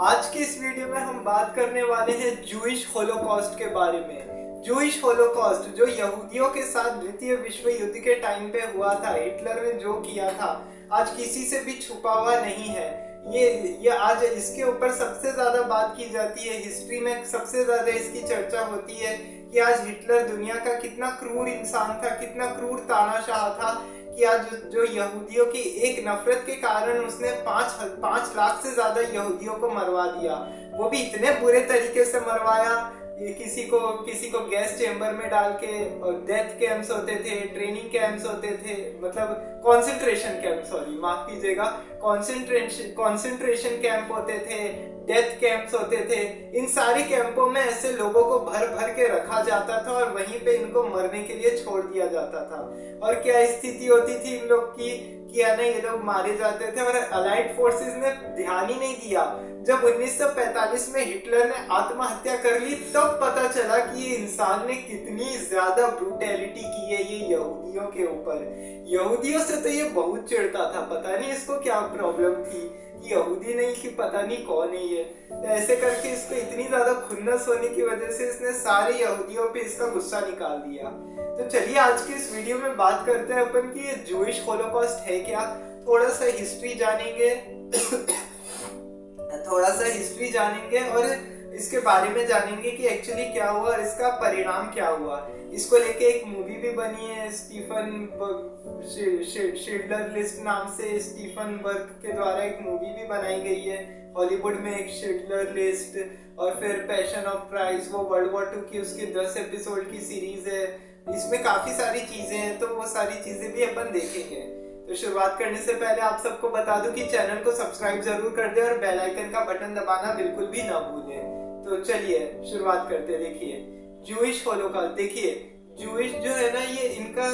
आज के इस वीडियो में हम बात करने वाले हैं जूइश होलोकॉस्ट के बारे में। जूइश होलोकॉस्ट जो यहूदियों के साथ द्वितीय विश्व युद्ध के टाइम पे हुआ था, हिटलर ने जो किया था, आज किसी से भी छुपा हुआ नहीं है। ये आज इसके ऊपर सबसे ज्यादा बात की जाती है, हिस्ट्री में सबसे ज्यादा इसकी चर्चा होती है कि आज हिटलर दुनिया का कितना क्रूर इंसान था, कितना क्रूर तानाशाह था कि आज जो यहूदियों की एक नफरत के कारण उसने 5 लाख से ज्यादा यहूदियों को मरवा दिया। वो भी इतने बुरे तरीके से मरवाया, किसी को गैस चेंबर में डाल के, और डेथ कैंप्स होते थे, ट्रेनिंग कैंप्स होते थे, मतलब कंसंट्रेशन कैंप, सॉरी माफ कीजिएगा, कंसंट्रेशन कैंप होते थे, डेथ कैंप्स होते थे। इन सारे कैंपों में ऐसे लोगों को भर भर के रखा जाता था और वहीं पे इनको मरने के लिए छोड़ दिया जाता था। और क्या स्थिति होती थी इन लोग की कि है ना, ये लोग मारे जाते थे और अलाइड फोर्सेस ने ध्यान ही नहीं दिया। जब 1945 में हिटलर ने आत्महत्या कर ली, तब पता चला कि ये इंसान ने कितनी ज्यादा ब्रूटैलिटी की है ये यहूदियों के ऊपर। यहूदियों से तो ये बहुत चिढ़ता था, पता नहीं इसको क्या प्रॉब्लम थी कि यहूदी नहीं कि पता नहीं कौन है ये। तो ऐसे करके इसको इतनी ज्यादा खुन्नस होने की वजह से इसने सारे यहूदियों पे इसका गुस्सा निकाल दिया। तो चलिए आज के इस वीडियो में बात करते हैं अपन कि ये जूइश होलोकॉस्ट है क्या। थोड़ा सा हिस्ट्री जानेंगे और इसके बारे में जानेंगे कि एक्चुअली क्या हुआ और इसका परिणाम क्या हुआ। इसको लेके एक मूवी भी बनी है, शिल्डर लिस्ट नाम से स्टीफन बर्ग के द्वारा एक मूवी भी बनाई गई है हॉलीवुड में, एक शिल्डर लिस्ट। और फिर पैशन ऑफ क्राइस्ट, वो वर्ल्ड वॉर 2 की उसकी 10 एपिसोड की सीरीज है। इसमें काफी सारी चीजें हैं, तो वो सारी चीजें भी अपन देखेंगे। तो शुरुआत करने से पहले आप सबको बता दूं कि चैनल को सब्सक्राइब जरूर कर दे और बेल आइकन का बटन दबाना बिल्कुल भी ना भूलें। तो चलिए शुरुआत करते हैं। देखिए जूइश होलोकॉस्ट, देखिए जूइश जो है ना, ये इनका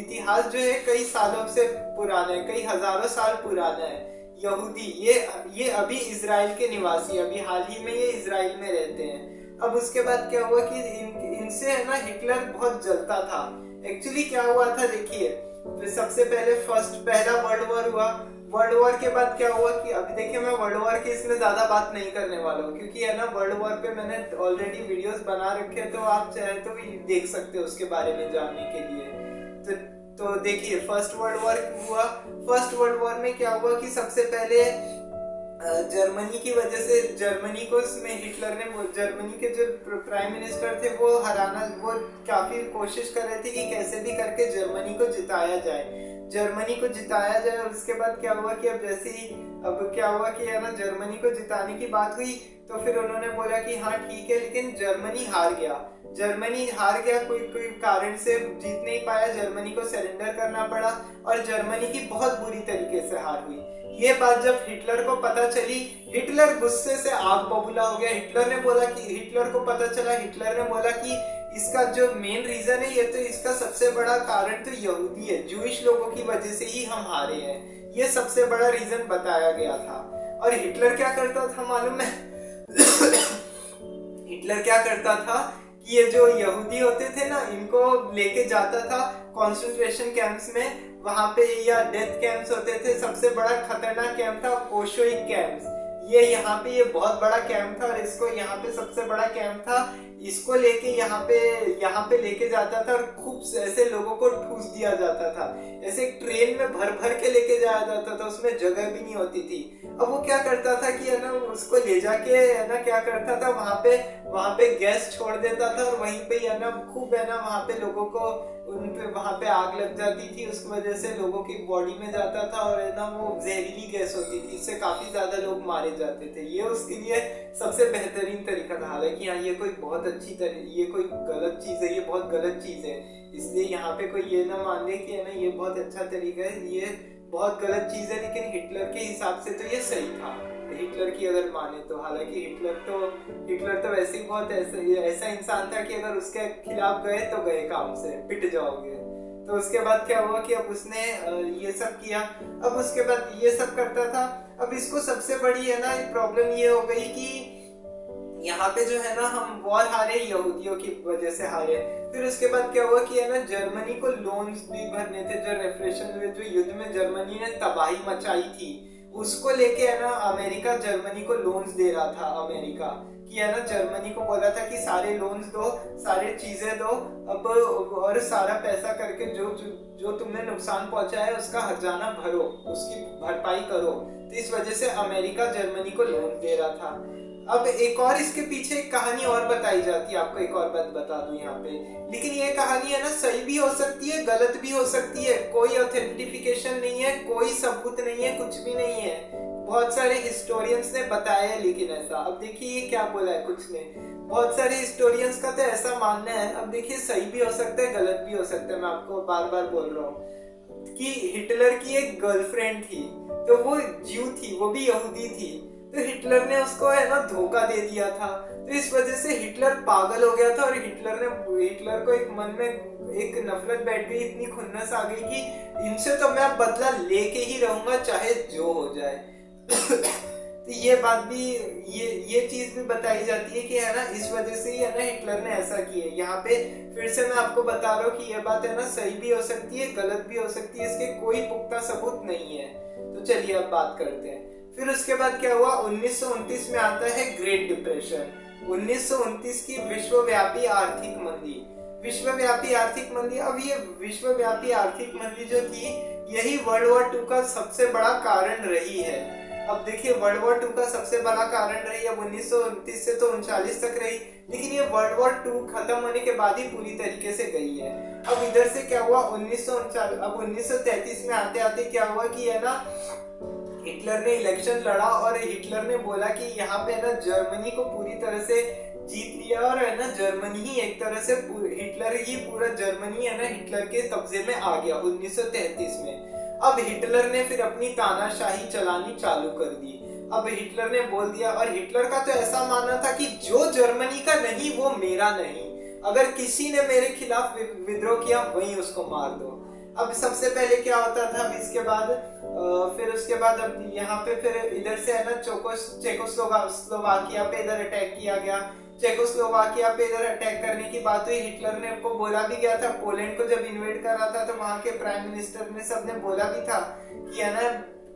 इतिहास जो है कई सालों से पुराना है, कई हजारों साल पुराना है। यहूदी ये अभी इजराइल के निवासी, अभी हाल ही में ये इजराइल में रहते हैं। अब उसके बाद क्या हुआ कि इनसे है ना हिटलर बहुत जलता था। एक्चुअली क्या हुआ था, देखिए सबसे पहले पहला वर्ल्ड वॉर हुआ। वर्ल्ड वॉर के बाद क्या हुआ कि अभी देखिए मैं वर्ल्ड वॉर की इसमें ज्यादा बात नहीं करने वाला हूँ, क्योंकि है ना वर्ल्ड वॉर पे मैंने ऑलरेडी वीडियोस बना रखे हैं, तो आप चाहे तो भी देख सकते हो उसके बारे में जानने के लिए। तो देखिए फर्स्ट वर्ल्ड वॉर हुआ। फर्स्ट वर्ल्ड वॉर में क्या हुआ कि सबसे पहले जर्मनी की वजह से, जर्मनी को इसमें हिटलर ने, जर्मनी के जो प्राइम मिनिस्टर थे वो काफी कोशिश कर रहे थे कि कैसे भी करके जर्मनी को जिताया जाए। और उसके बाद क्या हुआ कि अब क्या हुआ कि है ना, जर्मनी को जिताने की बात हुई, तो फिर उन्होंने बोला कि हाँ ठीक है, लेकिन जर्मनी हार गया, कोई कारण से जीत नहीं पाया, जर्मनी को सरेंडर करना पड़ा और जर्मनी की बहुत बुरी तरीके से हार हुई। ये बात जब हिटलर को पता चली, हिटलर गुस्से से आग बबूला हो गया। हिटलर ने बोला कि इसका जो मेन रीजन है, ये तो इसका सबसे बड़ा कारण तो यहूदी है, जूइश लोगों की वजह से ही हम हारे हैं, ये सबसे बड़ा रीजन बताया गया था। और हिटलर क्या करता था मालूम है? हिटलर क्या करता था कि ये जो यहूदी होते थे ना, इनको लेके जाता था कॉन्सेंट्रेशन कैंप्स में, वहां पे या डेथ कैंप्स होते थे। सबसे बड़ा खतरनाक कैंप था ओशोइक कैंप्स। यहाँ पे बहुत बड़ा कैंप था और इसको यहाँ पे सबसे बड़ा कैंप था। इसको लेके यहाँ पे लेके जाता था और खूब ऐसे लोगों को ठूस दिया जाता था। ऐसे ट्रेन में भर भर के लेके जाया जाता था, उसमें जगह भी नहीं होती थी। अब वो क्या करता था कि है ना, उसको ले जाके है ना क्या करता था, वहां पे गैस छोड़ देता था और वहीं पे है ना खूब है ना वहां पे लोगों को वहां पे आग लग जाती थी। उसकी वजह से लोगों की बॉडी में जाता था और है ना वो जहरीली गैस होती थी, इससे काफी ज्यादा लोग मारे जाते थे। ये उसके लिए सबसे बेहतरीन तरीका था। हालांकि हाँ, ये कोई गलत चीज है, ये बहुत गलत चीज है, इसलिए यहाँ पे कोई ये ना मान ले कि है ना ये बहुत अच्छा तरीका है, ये बहुत गलत चीज है। लेकिन हिटलर के हिसाब से तो ये सही था, हिटलर की अगर माने तो। हालांकि हिटलर तो वैसे ही बहुत ऐसा इंसान था कि अगर उसके खिलाफ गए तो गए, काम से पिट जाओगे। तो उसके बाद क्या हुआ कि अब उसने ये सब किया। अब उसके बाद ये सब करता था। अब इसको सबसे बड़ी है ना प्रॉब्लम ये हो गई कि यहाँ पे जो है ना हम वॉर हारे, यहूदियों की वजह से हारे। फिर उसके बाद क्या हुआ कि है ना जर्मनी को लोन्स भी भरने थे, जो रेफरेशन हुए, जो युद्ध में जर्मनी ने तबाही मचाई थी, उसको लेके है ना अमेरिका जर्मनी को लोन्स दे रहा था। अमेरिका कि है ना जर्मनी को बोला था कि सारे लोन्स दो, सारे चीजें दो अब, और सारा पैसा करके जो तुमने नुकसान पहुंचा है उसका हर्जाना भरो, उसकी भरपाई करो। तो इस वजह से अमेरिका जर्मनी को लोन दे रहा था। अब एक और इसके पीछे एक कहानी और बताई जाती है, आपको एक और बात बता दूं यहाँ पे। लेकिन ये कहानी है ना सही भी हो सकती है, गलत भी हो सकती है, कोई ऑथेंटिफिकेशन नहीं है, कोई सबूत नहीं है, कुछ भी नहीं है। बहुत सारे हिस्टोरियंस ने बताया है लेकिन ऐसा। अब देखिए ये क्या बोला है कुछ ने, बहुत सारे हिस्टोरियंस का तो ऐसा मानना है। अब देखिए सही भी हो सकता है, गलत भी हो सकता है। मैं आपको बार बार बोल रहा हूँ कि हिटलर की एक गर्लफ्रेंड थी, तो वो ज्यू थी, वो भी यहूदी थी। तो हिटलर ने उसको है ना धोखा दे दिया था। तो इस वजह से हिटलर पागल हो गया था और हिटलर को एक मन में एक नफरत बैठ गई, इतनी खुन्नस आ गई कि इनसे तो मैं बदला लेके ही रहूंगा चाहे जो हो जाए। तो ये बात भी, ये चीज भी बताई जाती है कि है ना इस वजह से ही है ना हिटलर ने ऐसा किया। यहाँ पे फिर से मैं आपको बता रहा हूँ कि ये बात है ना सही भी हो सकती है, गलत भी हो सकती है, इसके कोई पुख्ता सबूत नहीं है। तो चलिए अब बात करते हैं। फिर उसके बाद क्या हुआ, 1929 में आता है ग्रेट डिप्रेशन। 1929 की विश्वव्यापी आर्थिक मंदी। विश्वव्यापी आर्थिक मंदी, अब ये विश्वव्यापी आर्थिक मंदी जो थी यही वर्ल्ड वॉर 2 का सबसे बड़ा कारण रही है। अब देखिए वर्ल्ड वॉर 2 का सबसे बड़ा कारण रही, अब 1929 से तो 39 तक रही, लेकिन ये वर्ल्ड वॉर 2 खत्म होने के बाद ही पूरी तरीके से गई है। अब इधर से क्या हुआ, 1933 में आते आते क्या हुआ कि है ना हिटलर ने इलेक्शन लड़ा और हिटलर ने बोला कि यहाँ पे ना जर्मनी को पूरी तरह से जीत लिया और है ना जर्मनी ही एक तरह से हिटलर ही पूरा जर्मनी है ना हिटलर के कब्जे में आ गया 1933 में। अब हिटलर ने फिर अपनी तानाशाही चलानी चालू कर दी। अब हिटलर ने बोल दिया, और हिटलर का तो ऐसा मानना था कि जो जर्मनी का नहीं वो मेरा नहीं, अगर किसी ने मेरे खिलाफ विद्रोह किया वही उसको मार दो। अब सबसे पहले क्या होता था, अब इसके बाद फिर उसके बाद अब यहाँ पे फिर इधर से है ना चेकोस्लोवाकिया पे इधर अटैक किया गया। चेकोस्लोवाकिया पे इधर अटैक करने की बात हुई, हिटलर ने को बोला भी गया था, पोलैंड को जब इन्वेड कर रहा था तो वहां के प्राइम मिनिस्टर ने सबने बोला भी था कि है ना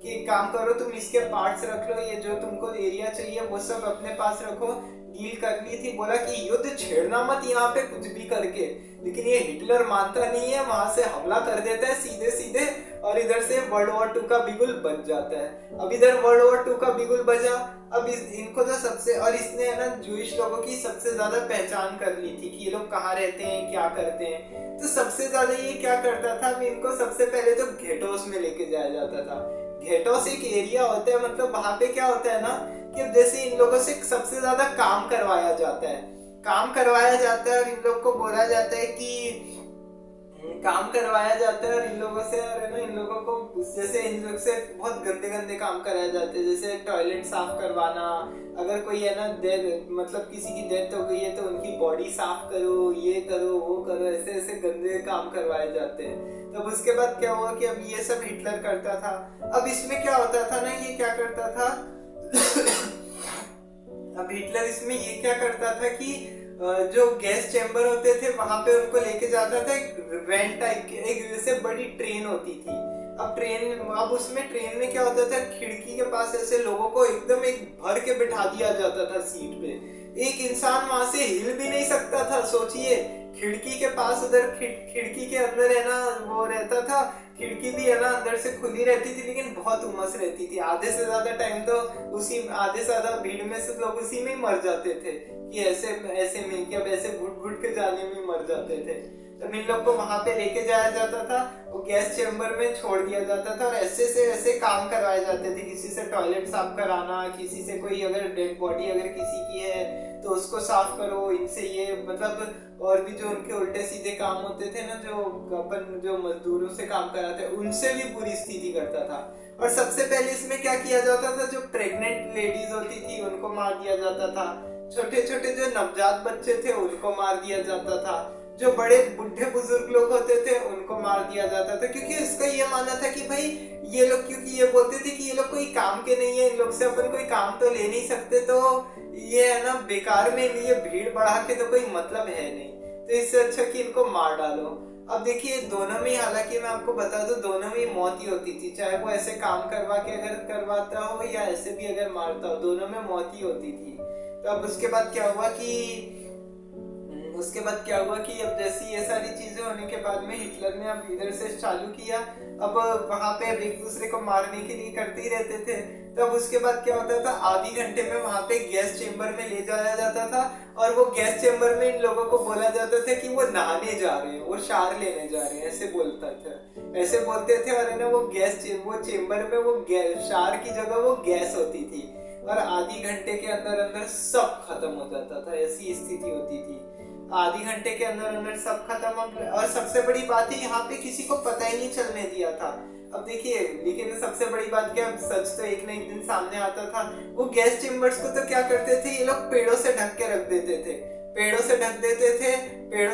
कि काम करो तुम इसके पार्ट्स रख लो, ये जो तुमको एरिया चाहिए वो सब अपने पास रखो। डील कर ली थी, बोला कि युद्ध छेड़ना मत यहाँ पे कुछ भी करके। लेकिन ये हिटलर मानता नहीं है, वहां से हमला कर देता है सीधे सीधे और इधर से वर्ल्ड वॉर 2 का बिगुल बज जाता है। अब इधर वर्ल्ड वॉर 2 का बिगुल बजा। अब इनको तो सबसे, और इसने है ना जूइश लोगों की सबसे ज्यादा पहचान कर ली थी कि ये लोग कहाँ रहते हैं, क्या करते हैं। तो सबसे ज्यादा ये क्या करता था, इनको सबसे पहले तो घेटोस में लेके जाया जाता था। घेटोस एक एरिया होता है, मतलब वहां पे क्या होता है ना कि जैसे इन लोगों से सबसे ज्यादा काम करवाया जाता है और इन लोग को बोला जाता है कि काम करवाया जाता है और इन लोगों से, और है ना इन लोगों को जैसे इन लोग से बहुत गंदे गंदे काम कराए जाते हैं, जैसे टॉयलेट साफ करवाना, अगर कोई है ना मतलब किसी की डेथ हो गई है तो उनकी बॉडी साफ करो, ये करो वो करो, ऐसे ऐसे गंदे काम करवाए जाते हैं। तब उसके बाद क्या हुआ कि अब ये सब हिटलर करता था। अब इसमें क्या होता था ना, ये क्या करता था अब हिटलर इसमें ये क्या करता था कि जो गैस चैम्बर होते थे वहां पे उनको लेके जाता था, एक वैन टाइप की एक जैसे बड़ी ट्रेन होती थी। अब उसमें ट्रेन में क्या होता था, खिड़की के पास ऐसे लोगों को एकदम एक भर के बिठा दिया जाता था सीट पे, एक इंसान वहां से हिल भी नहीं सकता था। सोचिए खिड़की के पास, उधर खिड़की के अंदर है ना वो रहता था, खिड़की भी है ना अंदर से खुली रहती थी लेकिन बहुत उमस रहती थी। आधे से ज्यादा टाइम तो आधे से ज्यादा भीड़ में से लोग उसी में ही मर जाते थे कि ऐसे में कि अब ऐसे घुट घुट के जाने में मर जाते थे। तब इन लोग को वहां पे लेके जाया जाता था, वो गैस चैम्बर में छोड़ दिया जाता था और ऐसे से ऐसे काम करवाए जाते थे। किसी से टॉयलेट साफ कराना, किसी से कोई अगर डेड बॉडी अगर किसी की है तो उसको साफ करो, इनसे ये मतलब और भी जो उनके उल्टे सीधे काम होते थे ना, जो मजदूरों से काम कराते उनसे भी बुरी स्थिति करता था। और सबसे पहले इसमें क्या किया जाता था, जो प्रेग्नेंट लेडीज होती थी उनको मार दिया जाता था, छोटे छोटे जो नवजात बच्चे थे उनको मार दिया जाता था, जो बड़े बुढ़े बुजुर्ग लोग होते थे उनको मार दिया जाता था। क्योंकि इसका ये मानना था कि भाई ये लोग, क्योंकि ये बोलते थे कि ये लोग कोई काम के नहीं है, इन लोग से अपन कोई काम तो ले नहीं सकते, तो ये है ना बेकार में ये भीड़ बढ़ा के तो कोई मतलब है नहीं, तो इससे अच्छा कि इनको मार डालो। अब देखिए दोनों में, हालांकि मैं आपको बता दूं, दोनों में मौत ही होती थी, चाहे वो ऐसे काम करवा के अगर करवाता हो या ऐसे भी अगर मारता हो, दोनों में मौत ही होती थी। तो अब उसके बाद क्या हुआ कि अब जैसी ये सारी चीजें होने के बाद में हिटलर ने अब इधर से चालू किया, अब वहां पे अब एक दूसरे को मारने के लिए करते ही रहते थे। तब उसके बाद क्या होता था, आधी घंटे में वहां पे गैस चेम्बर में ले जाया जाता था, और वो गैस चेम्बर में इन लोगों को बोला जाता था कि वो नहाने जा रहे हैं, वो शार लेने जा रहे हैं, ऐसे बोलते थे। और है ना, वो चेम्बर में वो शार की जगह वो गैस होती थी, और आधी घंटे के अंदर अंदर सब खत्म हो जाता था, ऐसी स्थिति होती थी। आधी घंटे के अंदर अंदर सब खत्म। और सबसे बड़ी बात है, यहाँ पे किसी को पता ही नहीं चलने दिया था। अब देखिए, लेकिन सबसे बड़ी बात क्या, सच तो एक न एक दिन सामने आता था। वो गैस चेम्बर्स को तो क्या करते थे ये लोग, पेड़ों से ढक के रख देते थे, पेड़ों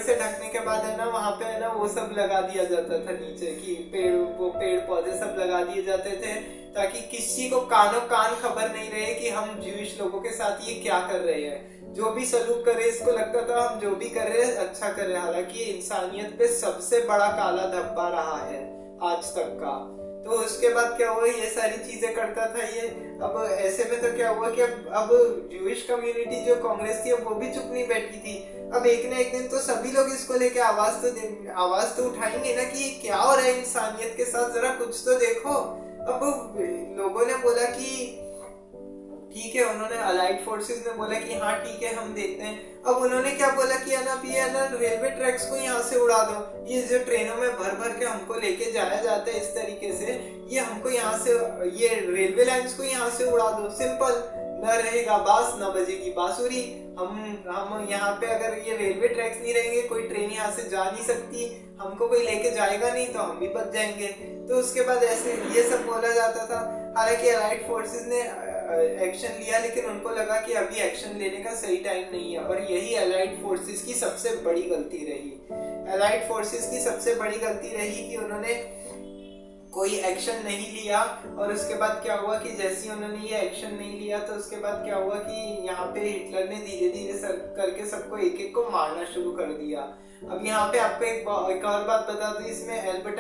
से ढकने के बाद है ना, वहां पे है ना वो सब लगा दिया जाता था नीचे, कि पेड़ पौधे सब लगा दिए जाते थे, ताकि किसी को कानो कान खबर नहीं रहे कि हम ज्यूइश लोगों के साथ ये क्या कर रहे हैं। जो भी सलूक करे, इसको लगता था हम जो भी कर रहे हैं अच्छा कर रहे हैं, हालांकि इंसानियत पे सबसे बड़ा काला धब्बा रहा है आज तक का। तो उसके बाद क्या हुआ, ये सारी चीजें करता था ये। अब ऐसे में तो क्या हुआ कि अब ज्यूइश कम्युनिटी जो कांग्रेस थी, वो भी चुप नहीं बैठी थी। अब एक न एक दिन तो सभी लोग इसको लेके आवाज तो उठाएंगे ना, कि क्या हो रहा है इंसानियत के साथ, जरा कुछ तो देखो। अब लोगों ने बोला कि ठीक है, उन्होंने अलाइड फोर्सेस ने बोला कि हाँ ठीक है हम देखते हैं। अब उन्होंने क्या बोला कि है ना रेलवे ट्रैक्स को यहाँ से उड़ा दो, ये जो ट्रेनों में भर भर के हमको लेके जाया जाता है इस तरीके से, ये हमको यहाँ से, ये रेलवे लाइंस को यहाँ से उड़ा दो, सिंपल। न रहेगा बांस न बजेगी बांसुरी। हम यहाँ पे अगर ये रेलवे ट्रैक्स नहीं रहेंगे, कोई ट्रेन यहाँ से जा नहीं सकती, हमको कोई लेके जाएगा नहीं, तो हम भी बच जाएंगे। तो उसके बाद ऐसे ये सब बोला जाता था। हालांकि अलाइड फोर्सेस ने एक्शन लिया, लेकिन उनको लगा कि अभी एक्शन लेने का सही टाइम नहीं है, और यही अलाइड फोर्सेस की सबसे बड़ी गलती रही कि उन्होंने कोई एक्शन नहीं लिया। और उसके बाद क्या हुआ कि जैसे उन्होंने ये एक्शन नहीं लिया, तो उसके बाद क्या हुआ कि यहाँ पे हिटलर ने धीरे धीरे करके सबको एक एक को मारना शुरू कर दिया। अब यहाँ पे आपको एक और बात बता दूं, इसमें एल्बर्ट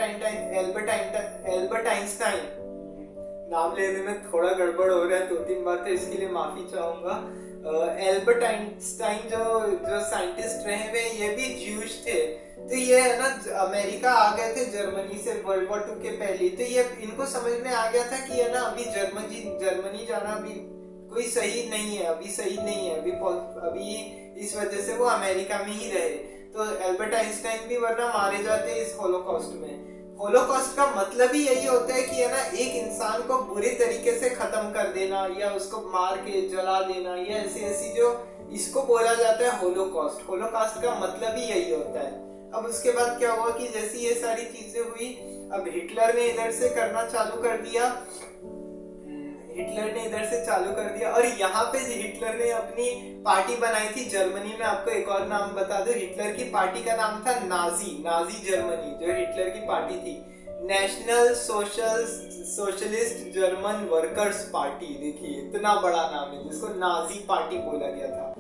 आइंस्टाइन, नाम लेने में थोड़ा गड़बड़ हो रहा है 2-3 बार, तो इसके लिए माफी चाहूंगा। एल्बर्ट आइंस्टाइन जो साइंटिस्ट रहे हुए, ये भी ज्यूइश थे। तो ये है ना, अमेरिका आ गए थे जर्मनी से World War II के पहले। तो ये इनको समझ में आ गया था कि है ना, अभी जर्मनी जाना अभी कोई सही नहीं है, अभी इस वजह से वो अमेरिका में ही रहे। तो एल्बर्ट आइंस्टाइन भी वरना मारे जाते इस होलोकॉस्ट में। होलोकॉस्ट का मतलब ही यही होता है कि है ना, एक इंसान को बुरे तरीके से खत्म कर देना, या उसको मार के जला देना, या ऐसी जो इसको बोला जाता है होलोकॉस्ट का मतलब ही यही होता है। अब उसके बाद क्या हुआ कि जैसी ये सारी चीजें हुई, अब हिटलर ने इधर से चालू कर दिया। और यहाँ पे हिटलर ने अपनी पार्टी बनाई थी जर्मनी में। आपको एक और नाम बता दो, हिटलर की पार्टी का नाम था नाजी जर्मनी, जो हिटलर की पार्टी थी, national socialist German workers party. देखिए इतना बड़ा नाम है, जिसको नाजी पार्टी बोला गया था।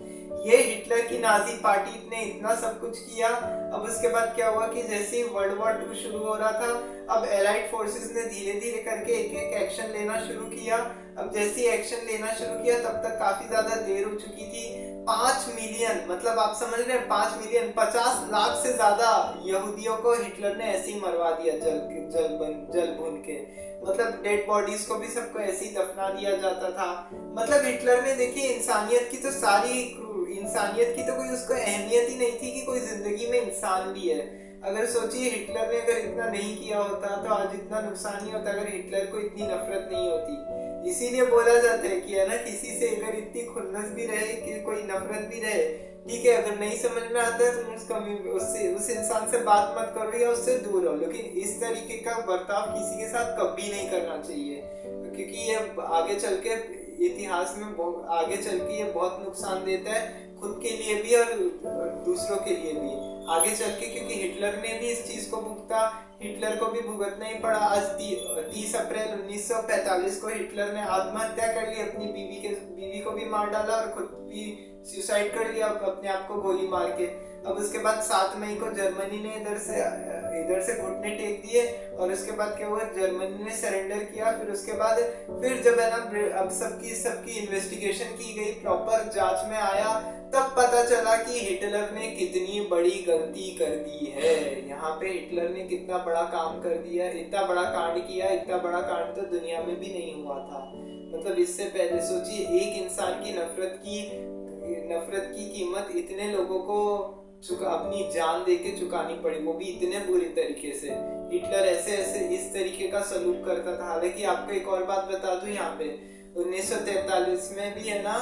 ये हिटलर की नाजी पार्टी ने इतना सब कुछ किया। अब उसके बाद क्या हुआ कि जैसे ही World War II शुरू हो रहा था, अब एलाइड फोर्सेस ने धीरे धीरे करके एक एक एक्शन लेना शुरू किया। अब जैसे ही एक्शन लेना शुरू किया, तब तक काफी ज्यादा देर हो चुकी थी। 5 मिलियन, मतलब आप समझ रहे हैं, 5 मिलियन, 50 लाख से ज्यादा यहूदियों को हिटलर ने ऐसे ही मरवा दिया, जल भून के। मतलब डेड बॉडीज को भी सबको ऐसे ही दफना दिया जाता था। मतलब हिटलर ने, देखिए, इंसानियत की तो कोई उसको अहमियत ही नहीं थी कि कोई जिंदगी में इंसान भी है। अगर सोचिए, हिटलर ने अगर इतना नहीं किया होता तो आज इतना नुकसान नहीं होता, अगर हिटलर को इतनी नफरत नहीं होती। इसीलिए बोला जाता है कि है ना, किसी से अगर इतनी खुन्नस भी रहे, कि कोई नफरत भी रहे, ठीक है, अगर नहीं समझ में आता है तो उस इंसान से बात मत करो या उससे दूर रहो, लेकिन इस तरीके का बर्ताव किसी के साथ कभी नहीं करना चाहिए, क्योंकि ये आगे चल के इतिहास में आगे चल के ये बहुत नुकसान देता है, खुद के लिए भी और दूसरों के लिए भी आगे चल के। क्योंकि हिटलर ने भी इस चीज को हिटलर को भी भुगतना ही पड़ा। आज 30 अप्रैल 1945 को हिटलर ने आत्महत्या कर ली, अपनी बीवी को भी मार डाला और खुद भी सुसाइड कर लिया अपने आप को गोली मार के। अब उसके बाद 7 मई को जर्मनी ने इधर से घुटने टेक दिए और उसके बाद क्या हुआ, जर्मनी ने सरेंडर किया। फिर उसके बाद फिर जब है ना अब सबकी इन्वेस्टिगेशन की गई, प्रॉपर जांच में आया, तब पता चला कि हिटलर ने कितनी बड़ी गलती कर दी है। यहाँ पे हिटलर ने कितना बड़ा काम कर दिया, इतना बड़ा कांड किया, इतना बड़ा कांड तो दुनिया में भी नहीं हुआ था। मतलब इससे पहले सोचिए, एक इंसान की नफरत की कीमत इतने लोगों को अपनी जान देके चुकानी पड़ी, वो भी इतने बुरी तरीके से। हिटलर ऐसे इस तरीके का सलूक करता था। हालांकि आपको एक और बात बता दूं, यहाँ पे 1943 में भी है ना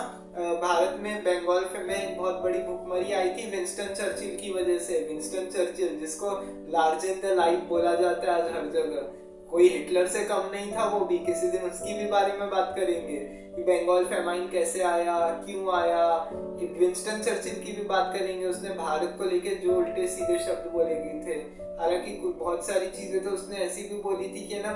भारत में बंगाल में बहुत बड़ी भूखमरी आई थी विंस्टन चर्चिल की वजह से। विंस्टन चर्चिल जिसको लार्जर देन लाइफ बोला जाता है आज हर जगह, कोई हिटलर से कम नहीं था वो भी। किसी दिन उसकी भी बारे में बात करेंगे कि बंगाल फेमाइन कैसे आया, क्यों आया। विंस्टन चर्चिल की भी बात करेंगे, उसने भारत को लेके जो उल्टे सीधे शब्द बोले गए थे। हालांकि बहुत सारी चीजें तो उसने ऐसी भी बोली थी कि ना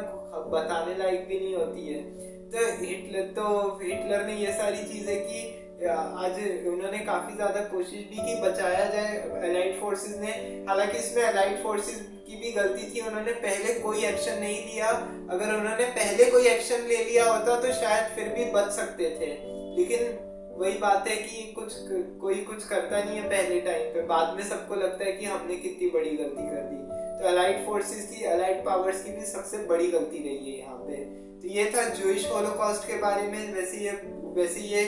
बताने लायक भी नहीं होती है। तो हिटलर ने ये सारी चीजें की। आज उन्होंने काफी ज्यादा कोशिश भी की बचाया जाए अलाइड फोर्सेस ने। हालांकि इसमें अलाइड फोर्सेस की भी गलती थी, उन्होंने पहले कोई एक्शन नहीं लिया। अगर उन्होंने पहले कोई एक्शन ले लिया होता तो शायद फिर भी बच सकते थे। लेकिन वही बात है कि कोई कुछ करता नहीं है पहले टाइम पे, बाद में सबको लगता है कि हमने कितनी बड़ी गलती कर दी। तो अलाइड फोर्सेस की, अलाइड पावर्स की भी सबसे बड़ी गलती रही है यहाँ पे। तो ये था जूइश होलोकॉस्ट के बारे में। वैसे ये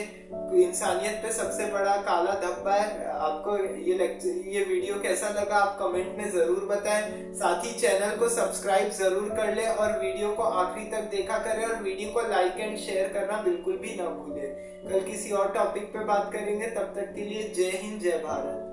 इंसानियत पे सबसे बड़ा काला धब्बा है। आपको ये वीडियो कैसा लगा आप कमेंट में जरूर बताएं। साथ ही चैनल को सब्सक्राइब जरूर कर ले और वीडियो को आखिरी तक देखा करें, और वीडियो को लाइक एंड शेयर करना बिल्कुल भी ना भूलें। कल किसी और टॉपिक पे बात करेंगे, तब तक के लिए जय हिंद, जय भारत।